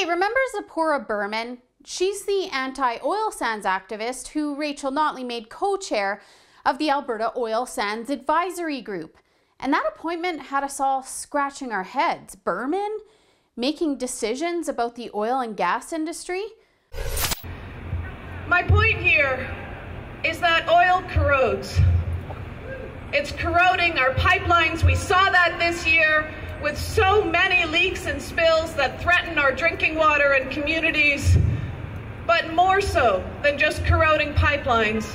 remember Zipporah Berman? She's the anti-oil sands activist who Rachel Notley made co-chair of the Alberta Oil Sands Advisory Group. And that appointment had us all scratching our heads. Berman making decisions about the oil and gas industry? My point here is that oil corrodes. It's corroding our pipelines. We saw that this year with so many leaks and spills that threaten our drinking water and communities. But more so than just corroding pipelines,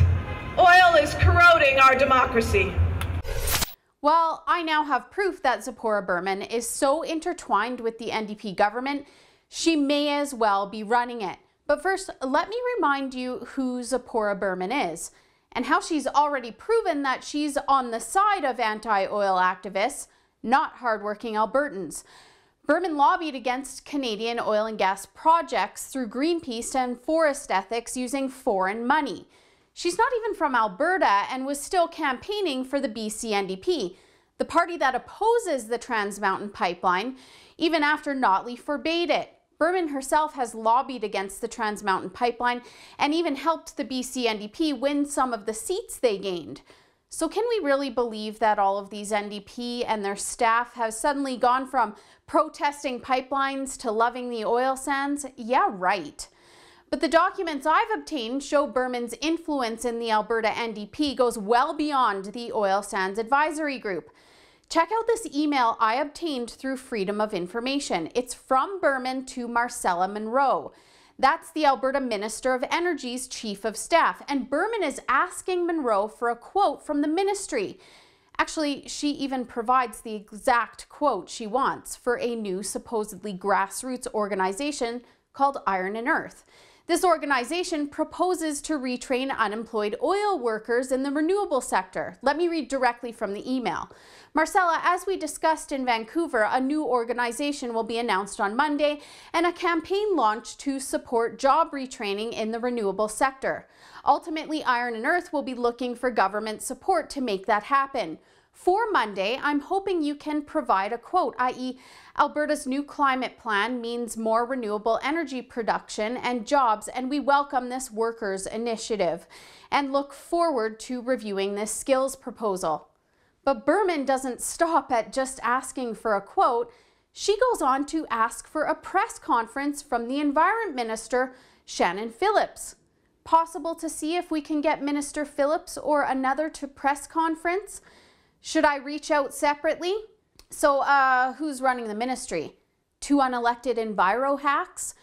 oil is corroding our democracy. Well, I now have proof that Zipporah Berman is so intertwined with the NDP government, she may as well be running it. But first, let me remind you who Zipporah Berman is and how she's already proven that she's on the side of anti-oil activists, not hardworking Albertans. Berman lobbied against Canadian oil and gas projects through Greenpeace and forest ethics using foreign money. She's not even from Alberta and was still campaigning for the BC NDP, the party that opposes the Trans Mountain pipeline, even after Notley forbade it. Berman herself has lobbied against the Trans Mountain pipeline and even helped the BC NDP win some of the seats they gained. So can we really believe that all of these NDP and their staff have suddenly gone from protesting pipelines to loving the oil sands? Yeah, right. But the documents I've obtained show Berman's influence in the Alberta NDP goes well beyond the Oil Sands Advisory Group. Check out this email I obtained through Freedom of Information. It's from Berman to Marcella Munro. That's the Alberta Minister of Energy's Chief of Staff, and Berman is asking Munro for a quote from the ministry. Actually, she even provides the exact quote she wants for a new supposedly grassroots organization called Iron and Earth. This organization proposes to retrain unemployed oil workers in the renewable sector. Let me read directly from the email. Marcella, as we discussed in Vancouver, a new organization will be announced on Monday and a campaign launched to support job retraining in the renewable sector. Ultimately, Iron and Earth will be looking for government support to make that happen. For Monday, I'm hoping you can provide a quote, i.e., Alberta's new climate plan means more renewable energy production and jobs, and we welcome this workers' initiative and look forward to reviewing this skills proposal. But Berman doesn't stop at just asking for a quote. She goes on to ask for a press conference from the Environment Minister, Shannon Phillips. Possible to see if we can get Minister Phillips or another to press conference? Should I reach out separately? So who's running the ministry? Two unelected enviro hacks?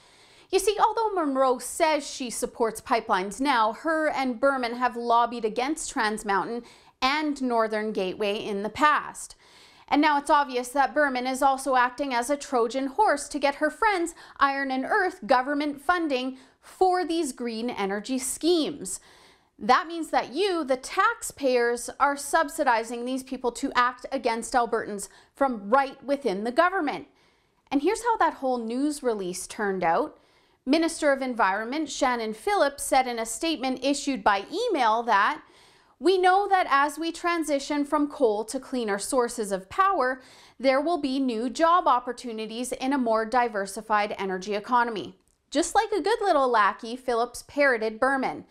You see, although Munro says she supports pipelines now, her and Berman have lobbied against Trans Mountain and Northern Gateway in the past. And now it's obvious that Berman is also acting as a Trojan horse to get her friends Iron and Earth government funding for these green energy schemes. That means that you, the taxpayers, are subsidizing these people to act against Albertans from right within the government. And here's how that whole news release turned out. Minister of Environment Shannon Phillips said in a statement issued by email that we know that as we transition from coal to cleaner sources of power, there will be new job opportunities in a more diversified energy economy. Just like a good little lackey, Phillips parroted Berman.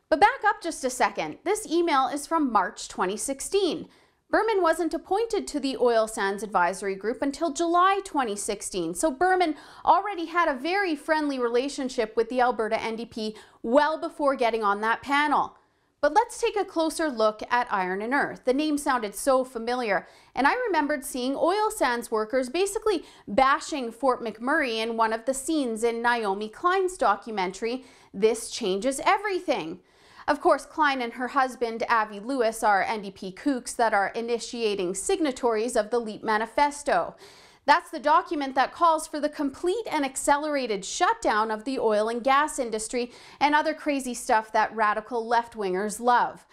But back up just a second. This email is from March 2016. Berman wasn't appointed to the Oil Sands Advisory Group until July 2016, so Berman already had a very friendly relationship with the Alberta NDP well before getting on that panel. But let's take a closer look at Iron and Earth. The name sounded so familiar, and I remembered seeing oil sands workers basically bashing Fort McMurray in one of the scenes in Naomi Klein's documentary, This Changes Everything. Of course, Klein and her husband, Avi Lewis, are NDP kooks that are initiating signatories of the LEAP Manifesto. That's the document that calls for the complete and accelerated shutdown of the oil and gas industry and other crazy stuff that radical left-wingers love.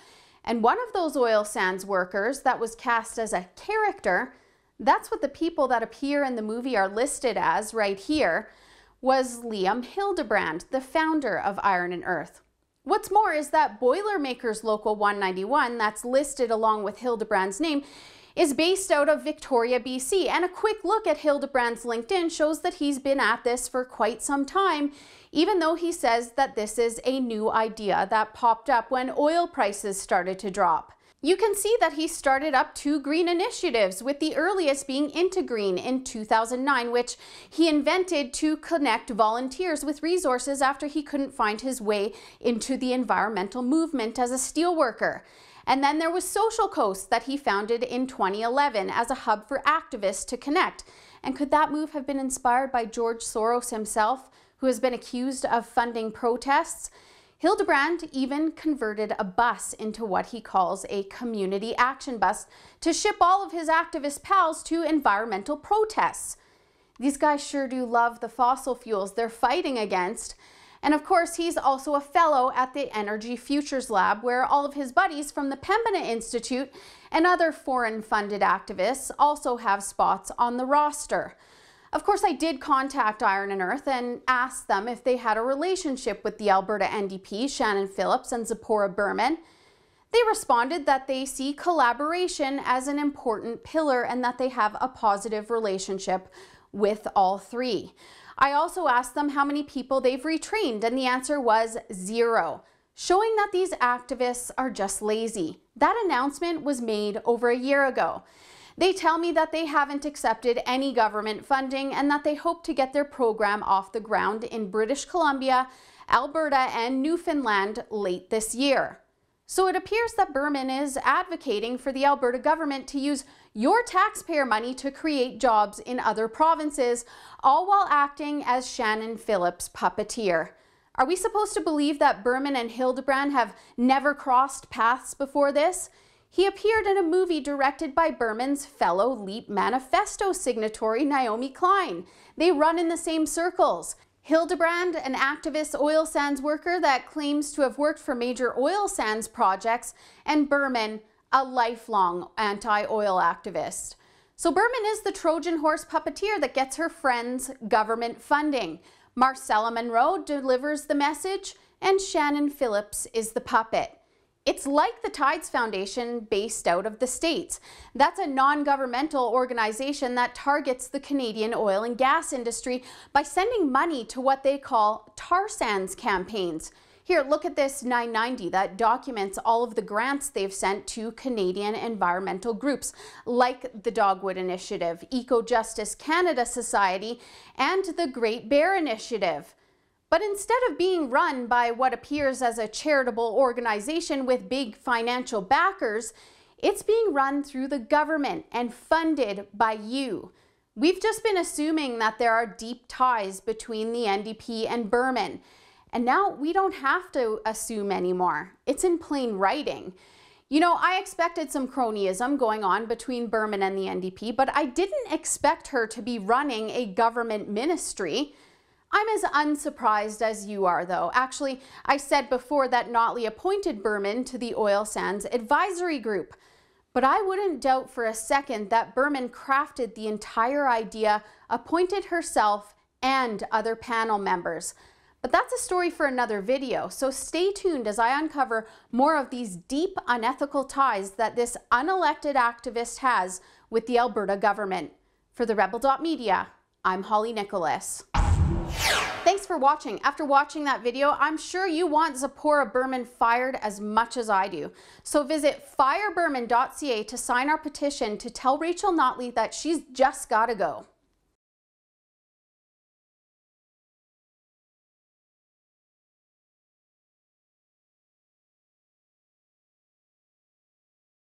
And one of those oil sands workers that was cast as a character, that's what the people that appear in the movie are listed as right here, was Liam Hildebrand, the founder of Iron and Earth. What's more is that Boilermakers Local 191, that's listed along with Hildebrand's name, is based out of Victoria, BC, and a quick look at Hildebrand's LinkedIn shows that he's been at this for quite some time, even though he says that this is a new idea that popped up when oil prices started to drop. You can see that he started up 2 green initiatives, with the earliest being Integreen in 2009, which he invented to connect volunteers with resources after he couldn't find his way into the environmental movement as a steelworker. And then there was Social Coast that he founded in 2011 as a hub for activists to connect. And could that move have been inspired by George Soros himself, who has been accused of funding protests? Hildebrand even converted a bus into what he calls a community action bus to ship all of his activist pals to environmental protests. These guys sure do love the fossil fuels they're fighting against. And of course, he's also a fellow at the Energy Futures Lab, where all of his buddies from the Pembina Institute and other foreign-funded activists also have spots on the roster. Of course, I did contact Iron and Earth and asked them if they had a relationship with the Alberta NDP, Shannon Phillips and Zipporah Berman. They responded that they see collaboration as an important pillar and that they have a positive relationship with all three. I also asked them how many people they've retrained, and the answer was 0, showing that these activists are just lazy. That announcement was made over a year ago. They tell me that they haven't accepted any government funding and that they hope to get their program off the ground in British Columbia, Alberta, and Newfoundland late this year. So it appears that Berman is advocating for the Alberta government to use your taxpayer money to create jobs in other provinces, all while acting as Shannon Phillips' puppeteer. Are we supposed to believe that Berman and Hildebrand have never crossed paths before this? He appeared in a movie directed by Berman's fellow LEAP manifesto signatory Naomi Klein. They run in the same circles. Hildebrand, an activist oil sands worker that claims to have worked for major oil sands projects, and Berman, a lifelong anti-oil activist. So Berman is the Trojan Horse puppeteer that gets her friends government funding. Marcella Monroe delivers the message, and Shannon Phillips is the puppet. It's like the Tides Foundation based out of the States. That's a non-governmental organization that targets the Canadian oil and gas industry by sending money to what they call tar sands campaigns. Here, look at this 990 that documents all of the grants they've sent to Canadian environmental groups like the Dogwood Initiative, Eco Justice Canada Society, and the Great Bear Initiative. But instead of being run by what appears as a charitable organization with big financial backers, it's being run through the government and funded by you. We've just been assuming that there are deep ties between the NDP and Berman, and now we don't have to assume anymore. It's in plain writing. You know, I expected some cronyism going on between Berman and the NDP, but I didn't expect her to be running a government ministry. I'm as unsurprised as you are, though. Actually, I said before that Notley appointed Berman to the Oil Sands Advisory Group. But I wouldn't doubt for a second that Berman crafted the entire idea, appointed herself and other panel members. But that's a story for another video, so stay tuned as I uncover more of these deep, unethical ties that this unelected activist has with the Alberta government. For the Rebel.media, I'm Holly Nicholas. Thanks for watching. After watching that video, I'm sure you want Zipporah Berman fired as much as I do. So visit fireberman.ca to sign our petition to tell Rachel Notley that she's just gotta go.